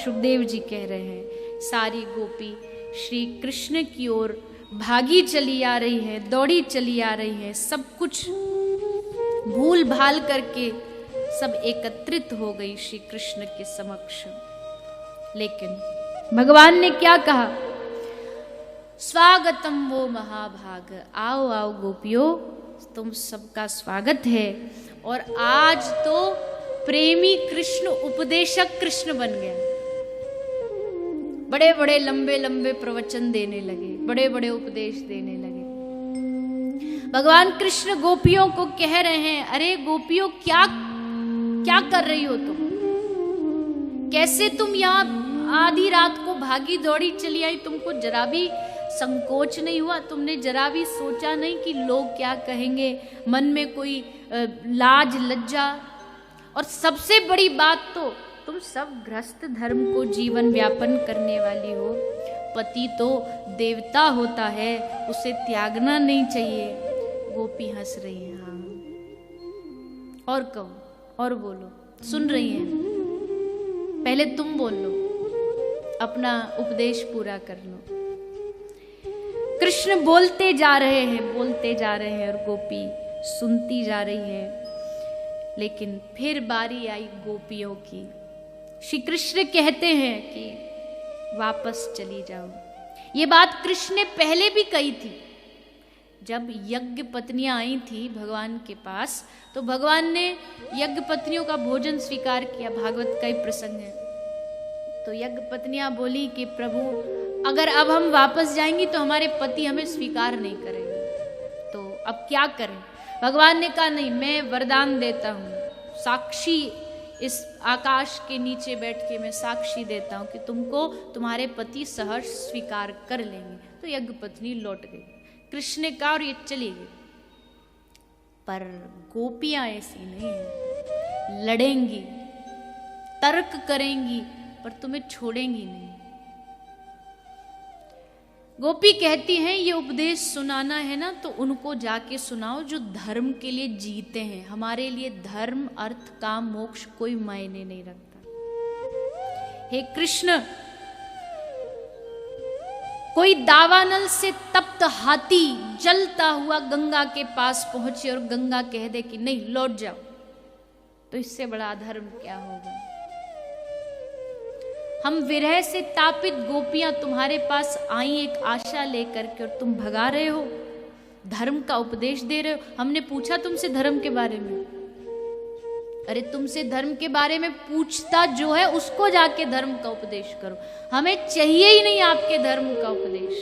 सुखदेव जी कह रहे हैं, सारी गोपी श्री कृष्ण की ओर भागी चली आ रही है, दौड़ी चली आ रही है, सब कुछ भूल भाल करके सब एकत्रित हो गई श्री कृष्ण के समक्ष। लेकिन भगवान ने क्या कहा? स्वागतम वो महाभाग, आओ आओ गोपियों, तुम सबका स्वागत है। और आज तो प्रेमी कृष्ण उपदेशक कृष्ण बन गया। बड़े बड़े लंबे लंबे प्रवचन देने लगे, बड़े बड़े उपदेश देने लगे। भगवान कृष्ण गोपियों को कह रहे हैं, अरे गोपियों क्या क्या कर रही हो तुम? कैसे तुम यहाँ आधी रात को भागी दौड़ी चली आई? तुमको जरा भी संकोच नहीं हुआ? तुमने जरा भी सोचा नहीं कि लोग क्या कहेंगे? मन में कोई लाज लज्जा? और सबसे बड़ी बात तो तुम सब गृहस्थ धर्म को जीवन व्यापन करने वाली हो। पति तो देवता होता है, उसे त्यागना नहीं चाहिए। गोपी हंस रही है। हाँ, और कहो, और बोलो, सुन रही हैं। पहले तुम बोल लो, अपना उपदेश पूरा कर लो। कृष्ण बोलते जा रहे हैं, बोलते जा रहे हैं, और गोपी सुनती जा रही है। लेकिन फिर बारी आई गोपियों की। श्री कृष्ण कहते हैं कि वापस चली जाओ। ये बात कृष्ण ने पहले भी कही थी। जब यज्ञ पत्नियां आई थी भगवान के पास, तो भगवान ने यज्ञ पत्नियों का भोजन स्वीकार किया। भागवत का ही प्रसंग है। तो यज्ञ पत्नियां बोली कि प्रभु, अगर अब हम वापस जाएंगी तो हमारे पति हमें स्वीकार नहीं करेंगे, तो अब क्या करें? भगवान ने कहा, नहीं, मैं वरदान देता हूँ, साक्षी इस आकाश के नीचे बैठ के मैं साक्षी देता हूँ कि तुमको तुम्हारे पति सहर्ष स्वीकार कर लेंगे। तो यज्ञ पत्नी लौट गई। कृष्ण ने कहा और ये चली गई। पर गोपियां ऐसी नहीं है, लड़ेंगी, तर्क करेंगी, पर तुम्हें छोड़ेंगी नहीं। गोपी कहती हैं, ये उपदेश सुनाना है ना तो उनको जाके सुनाओ जो धर्म के लिए जीते हैं। हमारे लिए धर्म, अर्थ, काम, मोक्ष कोई मायने नहीं रखता। हे कृष्ण, कोई दावानल से तप्त हाथी जलता हुआ गंगा के पास पहुंचे और गंगा कह दे कि नहीं, लौट जाओ, तो इससे बड़ा अधर्म क्या होगा? हम विरह से तापित गोपियां तुम्हारे पास आई एक आशा लेकर के, और तुम भगा रहे हो, धर्म का उपदेश दे रहे हो। हमने पूछा तुमसे धर्म के बारे में? अरे तुमसे धर्म के बारे में पूछता जो है उसको जाके धर्म का उपदेश करो। हमें चाहिए ही नहीं आपके धर्म का उपदेश।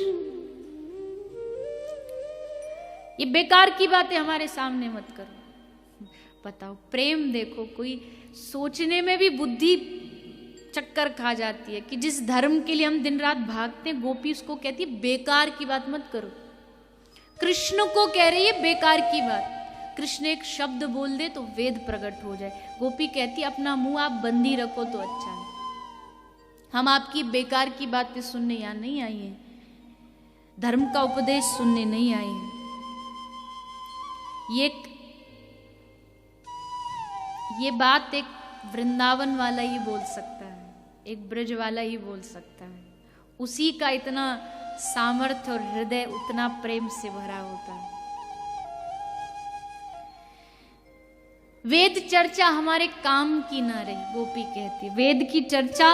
ये बेकार की बातें हमारे सामने मत करो। बताओ, प्रेम देखो, कोई सोचने में भी बुद्धि चक्कर खा जाती है कि जिस धर्म के लिए हम दिन रात भागते हैं, गोपी उसको कहती है बेकार की बात मत करो। कृष्ण को कह रही है बेकार की बात। कृष्ण एक शब्द बोल दे तो वेद प्रकट हो जाए। गोपी कहती है अपना मुंह आप बंद ही रखो तो अच्छा है। हम आपकी बेकार की बातें सुनने यहाँ नहीं आई हैं, धर्म का उपदेश सुनने नहीं आई हैं। ये बात एक वृंदावन वाला ही बोल सकता है, एक ब्रज वाला ही बोल सकता है। उसी का इतना सामर्थ्य और हृदय उतना प्रेम से भरा होता है। वेद चर्चा हमारे काम की ना रही। गोपी कहती वेद की चर्चा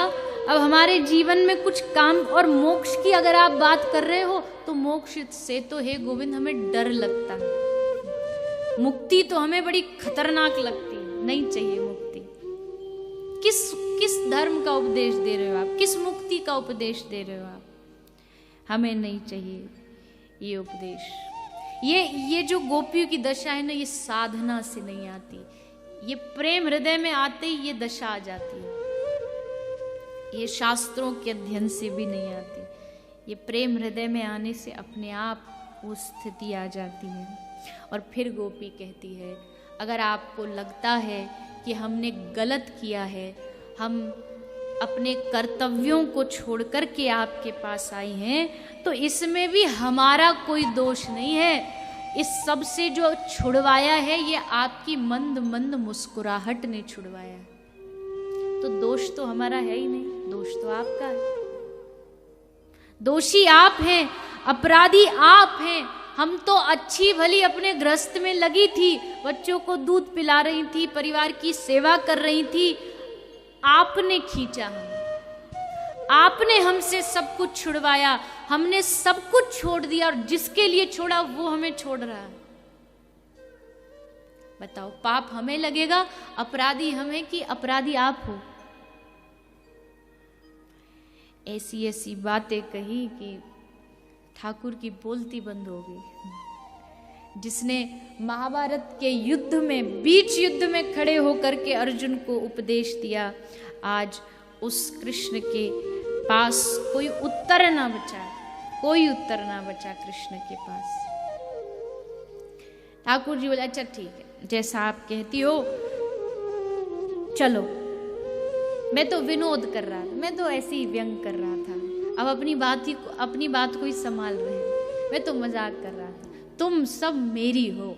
अब हमारे जीवन में कुछ काम, और मोक्ष की अगर आप बात कर रहे हो तो मोक्ष से तो हे गोविंद हमें डर लगता है। मुक्ति तो हमें बड़ी खतरनाक लगती है, नहीं चाहिए मुक्ति। किस धर्म का उपदेश दे रहे हो आप? किस मुक्ति का उपदेश दे रहे हो आप? हमें नहीं चाहिए ये उपदेश। ये जो गोपियों की दशा है ना, ये साधना से नहीं आती, ये प्रेम हृदय में आते ही ये दशा आ जाती है। ये शास्त्रों के अध्ययन से भी नहीं आती, ये प्रेम हृदय में आने से अपने आप वो स्थिति आ जाती है। और फिर गोपी कहती है, अगर आपको लगता है कि हमने गलत किया है, हम अपने कर्तव्यों को छोड़कर के आपके पास आई हैं, तो इसमें भी हमारा कोई दोष नहीं है। इस सब से जो छुड़वाया है ये आपकी मंद मंद मुस्कुराहट ने छुड़वाया। तो दोष तो हमारा है ही नहीं, दोष तो आपका है। दोषी आप हैं, अपराधी आप हैं। हम तो अच्छी भली अपने गृहस्थ में लगी थी, बच्चों को दूध पिला रही थी, परिवार की सेवा कर रही थी। आपने खींचा हमें, आपने हमसे सब कुछ छुड़वाया, हमने सब कुछ छोड़ दिया, और जिसके लिए छोड़ा वो हमें छोड़ रहा है। बताओ, पाप हमें लगेगा, अपराधी हम हैं कि अपराधी आप हो? ऐसी ऐसी बातें कही कि ठाकुर की बोलती बंद हो गई। जिसने महाभारत के युद्ध में, बीच युद्ध में खड़े होकर के अर्जुन को उपदेश दिया, आज उस कृष्ण के पास कोई उत्तर ना बचा, कोई उत्तर ना बचा कृष्ण के पास। ठाकुर जी बोले, अच्छा ठीक है, जैसा आप कहती हो, चलो। मैं तो विनोद कर रहा था, मैं तो ऐसे ही व्यंग कर रहा था। अब अपनी बात को ही संभाल रहे हैं, मैं तो मजाक कर रहा था, तुम सब मेरी हो।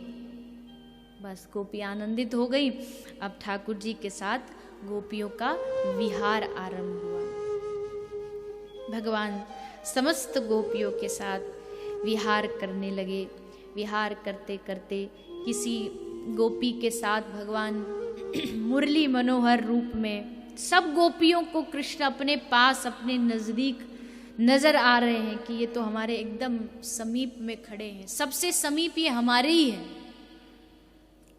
बस गोपी आनंदित हो गई। अब ठाकुर जी के साथ गोपियों का विहार आरंभ हुआ। भगवान समस्त गोपियों के साथ विहार करने लगे। विहार करते करते किसी गोपी के साथ भगवान मुरली मनोहर रूप में, सब गोपियों को कृष्ण अपने पास, अपने नजदीक नजर आ रहे हैं कि ये तो हमारे एकदम समीप में खड़े हैं, सबसे समीप ये हमारे ही हैं।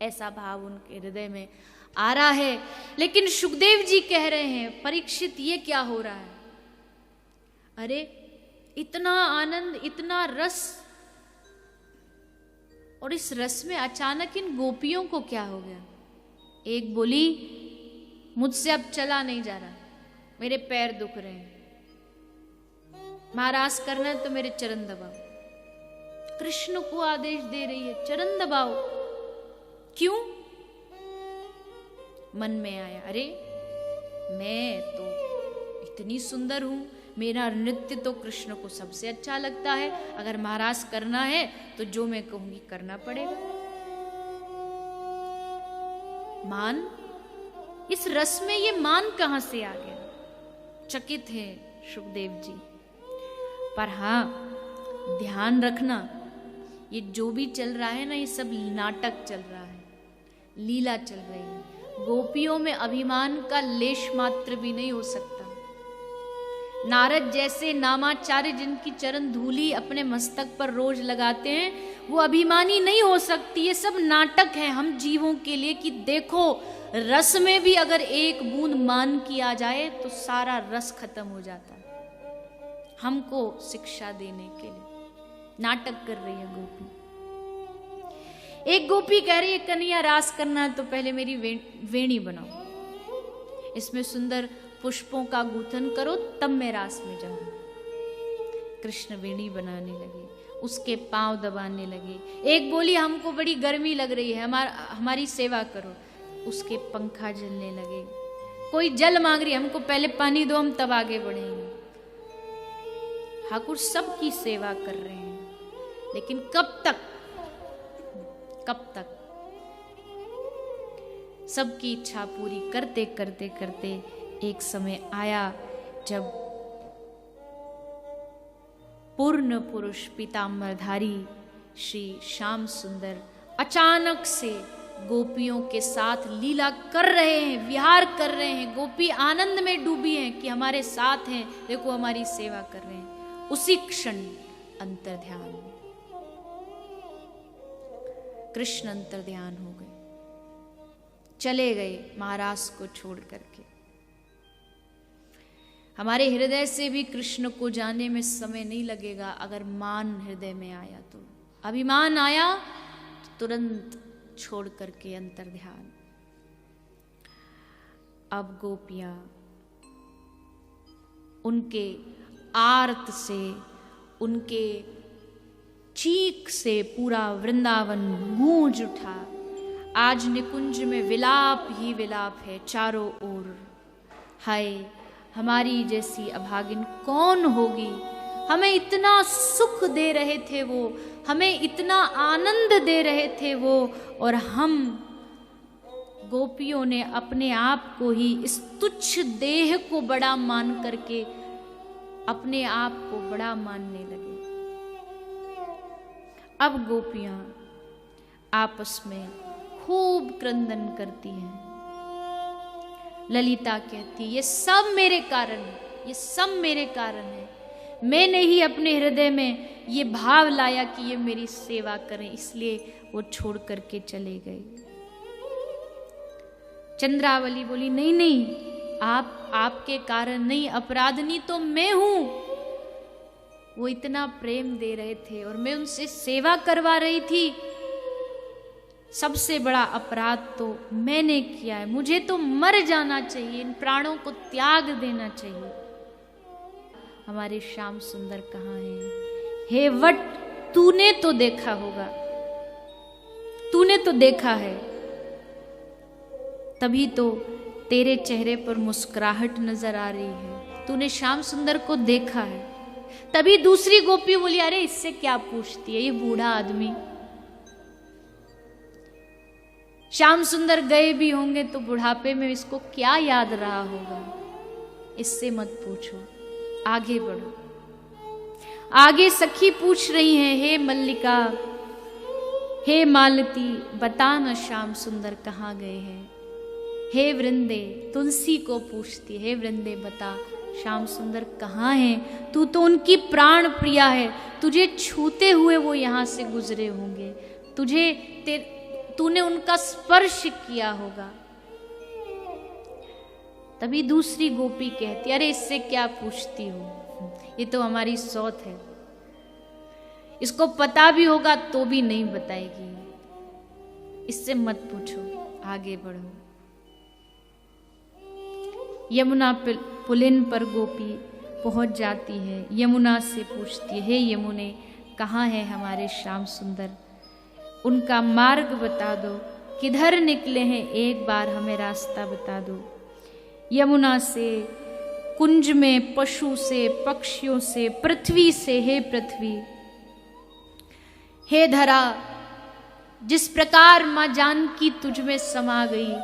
ऐसा भाव उनके हृदय में आ रहा है। लेकिन सुखदेव जी कह रहे हैं, परीक्षित ये क्या हो रहा है? अरे इतना आनंद, इतना रस, और इस रस में अचानक इन गोपियों को क्या हो गया? एक बोली, मुझसे अब चला नहीं जा रहा, मेरे पैर दुख रहे हैं, महाराज करना है तो मेरे चरण दबाओ। कृष्ण को आदेश दे रही है, चरण दबाओ। क्यों? मन में आया, अरे मैं तो इतनी सुंदर हूं, मेरा नृत्य तो कृष्ण को सबसे अच्छा लगता है, अगर महाराज करना है तो जो मैं कहूंगी करना पड़ेगा। मान, इस रस में ये मान कहां से आ गया? चकित है सुखदेव जी। पर हाँ, ध्यान रखना, ये जो भी चल रहा है ना, ये सब नाटक चल रहा है, लीला चल रही है। गोपियों में अभिमान का लेश मात्र भी नहीं हो सकता। नारद जैसे नामाचार्य, जिनकी चरण धूली अपने मस्तक पर रोज लगाते हैं, वो अभिमानी नहीं हो सकती। ये सब नाटक है हम जीवों के लिए कि देखो, रस में भी अगर एक बूंद मान की आ जाए तो सारा रस खत्म हो जाता है। हमको शिक्षा देने के लिए नाटक कर रही है गोपी। एक गोपी कह रही है, कन्हैया रास करना है तो पहले मेरी वेणी बनाओ, इसमें सुंदर पुष्पों का गूथन करो, तब मैं रास में जाऊं। कृष्ण वेणी बनाने लगे, उसके पांव दबाने लगे। एक बोली, हमको बड़ी गर्मी लग रही है, हमारी सेवा करो, उसके पंखा जलने लगे। कोई जल मांग रही, हमको पहले पानी दो, हम तब आगे बढ़ेंगे। ठाकुर सबकी सेवा कर रहे हैं, लेकिन कब तक? कब तक? सबकी इच्छा पूरी करते करते करते एक समय आया जब पूर्ण पुरुष पीताम्बरधारी श्री श्याम सुंदर अचानक से गोपियों के साथ लीला कर रहे हैं, विहार कर रहे हैं। गोपी आनंद में डूबी हैं कि हमारे साथ हैं, देखो हमारी सेवा कर रहे हैं। उसी क्षण अंतर ध्यान, कृष्ण अंतर ध्यान हो गए, चले गए महाराज को छोड़ करके। हमारे हृदय से भी कृष्ण को जाने में समय नहीं लगेगा अगर मान हृदय में आया तो। अभिमान आया तो तुरंत छोड़ करके अंतर ध्यान। अब गोपियां उनके आर्त से, उनके चीख से पूरा वृंदावन गूंज उठा। आज निकुंज में विलाप ही विलाप है चारों ओर। हाय, हमारी जैसी अभागिन कौन होगी? हमें इतना सुख दे रहे थे वो, हमें इतना आनंद दे रहे थे वो, और हम गोपियों ने अपने आप को ही इस तुच्छ देह को बड़ा मान करके अपने आप को बड़ा मानने लगे। अब गोपियां आपस में खूब क्रंदन करती हैं। ललिता कहती, ये सब मेरे कारण है, ये सब मेरे कारण है। मैंने ही अपने हृदय में ये भाव लाया कि ये मेरी सेवा करें, इसलिए वो छोड़ करके चले गए। चंद्रावली बोली, नहीं नहीं, आपके कारण नहीं, अपराधनी तो मैं हूं। वो इतना प्रेम दे रहे थे और मैं उनसे सेवा करवा रही थी। सबसे बड़ा अपराध तो मैंने किया है, मुझे तो मर जाना चाहिए, इन प्राणों को त्याग देना चाहिए। हमारे श्याम सुंदर कहाँ हैं? हे वट, तूने तो देखा होगा, तूने तो देखा है, तभी तो तेरे चेहरे पर मुस्कुराहट नजर आ रही है। तूने श्याम सुंदर को देखा है। तभी दूसरी गोपी बोली, अरे इससे क्या पूछती है, ये बूढ़ा आदमी। श्याम सुंदर गए भी होंगे तो बुढ़ापे में इसको क्या याद रहा होगा, इससे मत पूछो, आगे बढ़ो। आगे सखी पूछ रही हैं, हे मल्लिका, हे मालती, बता न श्याम सुंदर कहाँ गए हैं। हे वृंदे, तुलसी को पूछती, हे वृंदे बता श्याम सुंदर कहाँ हैं, तू तो उनकी प्राण प्रिया है, तुझे छूते हुए वो यहाँ से गुजरे होंगे, तूने उनका स्पर्श किया होगा। तभी दूसरी गोपी कहती, अरे इससे क्या पूछती हो, ये तो हमारी सौत है, इसको पता भी होगा तो भी नहीं बताएगी, इससे मत पूछो, आगे बढ़ो। यमुना पुलिन पर गोपी पहुंच जाती है। यमुना से पूछती है, हे यमुने, कहाँ है हमारे श्याम सुंदर, उनका मार्ग बता दो, किधर निकले हैं, एक बार हमें रास्ता बता दो। यमुना से, कुंज में, पशु से, पक्षियों से, पृथ्वी से, हे पृथ्वी, हे धरा, जिस प्रकार मां जानकी तुझ में समा गई,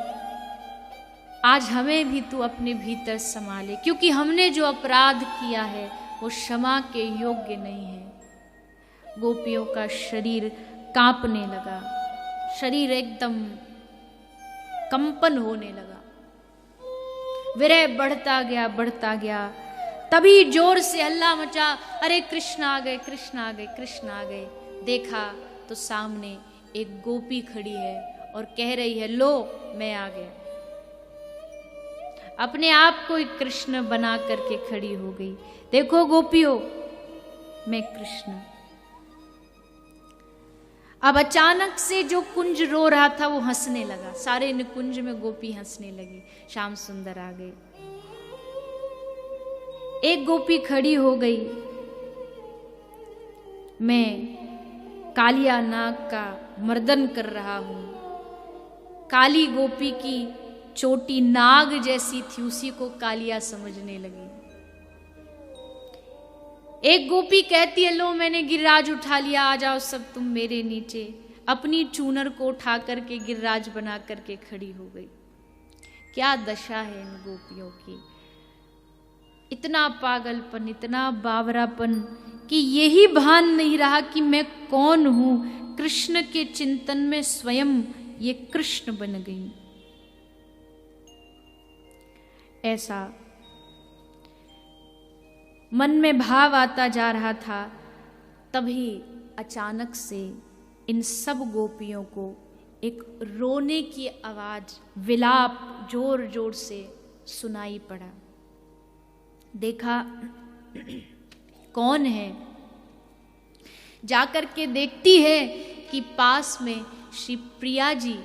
आज हमें भी तू अपने भीतर समा ले, क्योंकि हमने जो अपराध किया है वो क्षमा के योग्य नहीं है। गोपियों का शरीर कांपने लगा, शरीर एकदम कंपन होने लगा, विरह बढ़ता गया, बढ़ता गया। तभी जोर से हल्ला मचा, अरे कृष्ण आ गए, कृष्ण आ गए, कृष्ण आ गए। देखा तो सामने एक गोपी खड़ी है और कह रही है, लो मैं आ गया। अपने आप को एक कृष्ण बना करके खड़ी हो गई। देखो गोपियों, मैं कृष्ण। अब अचानक से जो कुंज रो रहा था वो हंसने लगा, सारे निकुंज में गोपी हंसने लगी। श्याम सुंदर आ गए। एक गोपी खड़ी हो गई, मैं कालिया नाग का मर्दन कर रहा हूं। काली गोपी की चोटी नाग जैसी थी, उसी को कालिया समझने लगी। एक गोपी कहती है, लो मैंने गिरिराज उठा लिया, आ जाओ सब तुम मेरे नीचे। अपनी चूनर को उठा करके गिरिराज बना करके खड़ी हो गई। क्या दशा है इन गोपियों की, इतना पागलपन, इतना बावरापन कि यही भान नहीं रहा कि मैं कौन हूं। कृष्ण के चिंतन में स्वयं ये कृष्ण बन गई। ऐसा मन में भाव आता जा रहा था, तभी अचानक से इन सब गोपियों को एक रोने की आवाज, विलाप जोर जोर से सुनाई पड़ा। देखा कौन है, जाकर के देखती है कि पास में श्री प्रिया जी,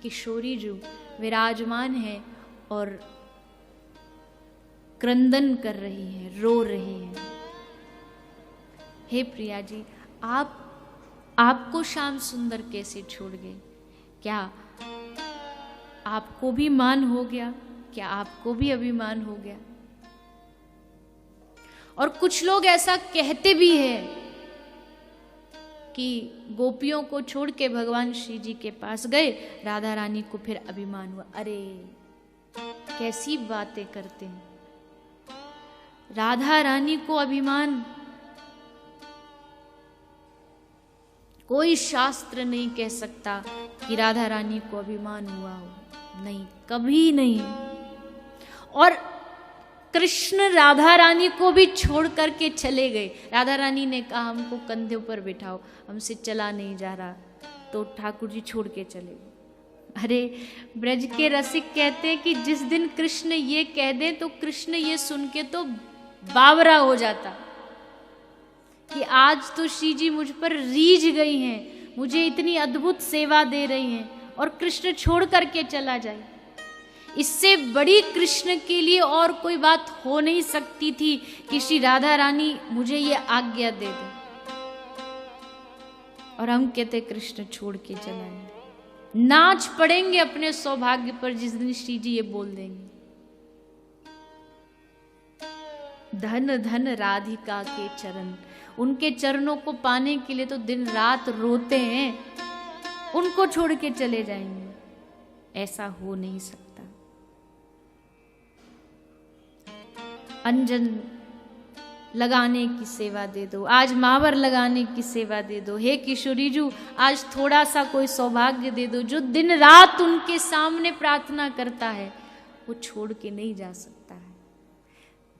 किशोरी जी विराजमान है और क्रंदन कर रही है, रो रही है। हे प्रिया जी, आपको श्याम सुंदर कैसे छोड़ गए? क्या आपको भी मान हो गया? क्या आपको भी अभिमान हो गया? और कुछ लोग ऐसा कहते भी हैं कि गोपियों को छोड़ के भगवान श्री जी के पास गए। राधा रानी को फिर अभिमान हुआ, अरे कैसी बातें करते हैं, राधा रानी को अभिमान। कोई शास्त्र नहीं कह सकता कि राधा रानी को अभिमान हुआ हो, नहीं, कभी नहीं। और कृष्ण राधा रानी को भी छोड़ करके चले गए। राधा रानी ने कहा हमको कंधे ऊपर बिठाओ, हमसे चला नहीं जा रहा, तो ठाकुर जी छोड़ के चले गए। अरे ब्रज के रसिक कहते हैं कि जिस दिन कृष्ण ये कह दे तो कृष्ण ये सुन के तो बावरा हो जाता कि आज तो श्री जी मुझ पर रीझ गई हैं, मुझे इतनी अद्भुत सेवा दे रही हैं और कृष्ण छोड़ करके चला जाए। इससे बड़ी कृष्ण के लिए और कोई बात हो नहीं सकती थी कि श्री राधा रानी मुझे ये आज्ञा दे दे। और हम कहते कृष्ण छोड़ के चलाएंगे, नाच पड़ेंगे अपने सौभाग्य पर जिस दिन श्री जी ये बोल देंगे। धन धन राधिका के चरण, उनके चरणों को पाने के लिए तो दिन रात रोते हैं, उनको छोड़ के चले जाएंगे, ऐसा हो नहीं सकता। अंजन लगाने की सेवा दे दो, आज मावर लगाने की सेवा दे दो, हे किशोरी जी आज थोड़ा सा कोई सौभाग्य दे दो। जो दिन रात उनके सामने प्रार्थना करता है वो छोड़ के नहीं जा सकता है।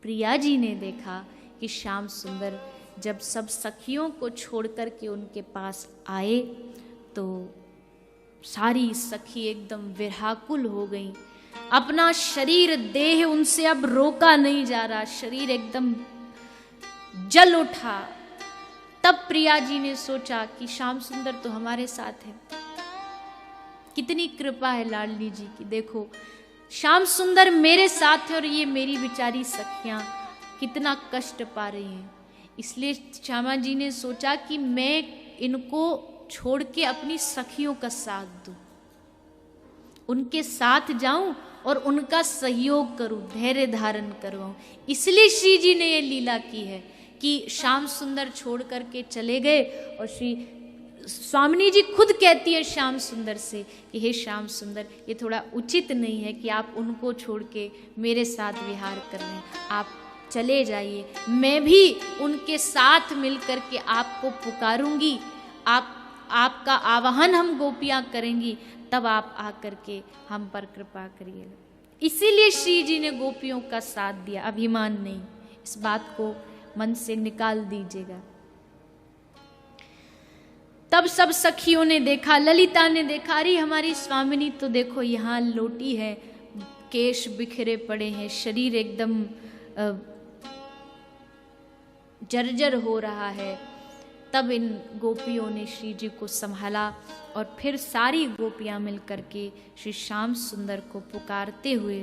प्रिया जी ने देखा कि श्याम सुंदर जब सब सखियों को छोड़ कर के उनके पास आए तो सारी सखी एकदम व्याकुल हो गई। अपना शरीर देह उनसे अब रोका नहीं जा रहा, शरीर एकदम जल उठा। तब प्रिया जी ने सोचा कि श्याम सुंदर तो हमारे साथ है, कितनी कृपा है लाडली जी की, देखो श्याम सुंदर मेरे साथ है और ये मेरी बेचारी सखियां कितना कष्ट पा रही हैं। इसलिए श्यामा जी ने सोचा कि मैं इनको छोड़ के अपनी सखियों का साथ दूं, उनके साथ जाऊं और उनका सहयोग करूं, धैर्य धारण करवाऊं। इसलिए श्री जी ने ये लीला की है कि श्याम सुंदर छोड़ करके चले गए और श्री स्वामिनी जी खुद कहती है श्याम सुंदर से कि हे श्याम सुंदर, ये थोड़ा उचित नहीं है कि आप उनको छोड़ के मेरे साथ विहार कर रहे हैं, आप चले जाइए, मैं भी उनके साथ मिलकर के आपको पुकारूंगी, आपका आवाहन हम गोपियां करेंगी, तब आप आकर के हम पर कृपा करिएगा। इसीलिए श्री जी ने गोपियों का साथ दिया, अभिमान नहीं। इस बात को मन से निकाल दीजिएगा। तब सब सखियों ने देखा, ललिता ने देखा, अरे हमारी स्वामिनी तो देखो यहाँ लोटी है, केश बिखरे पड़े हैं, शरीर एकदम जर्जर हो रहा है। तब इन गोपियों ने श्री जी को संभाला और फिर सारी गोपियां मिलकर के श्री श्याम सुंदर को पुकारते हुए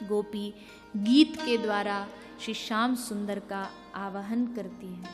गोपी गीत के द्वारा श्री श्याम सुंदर का आवाहन करती हैं।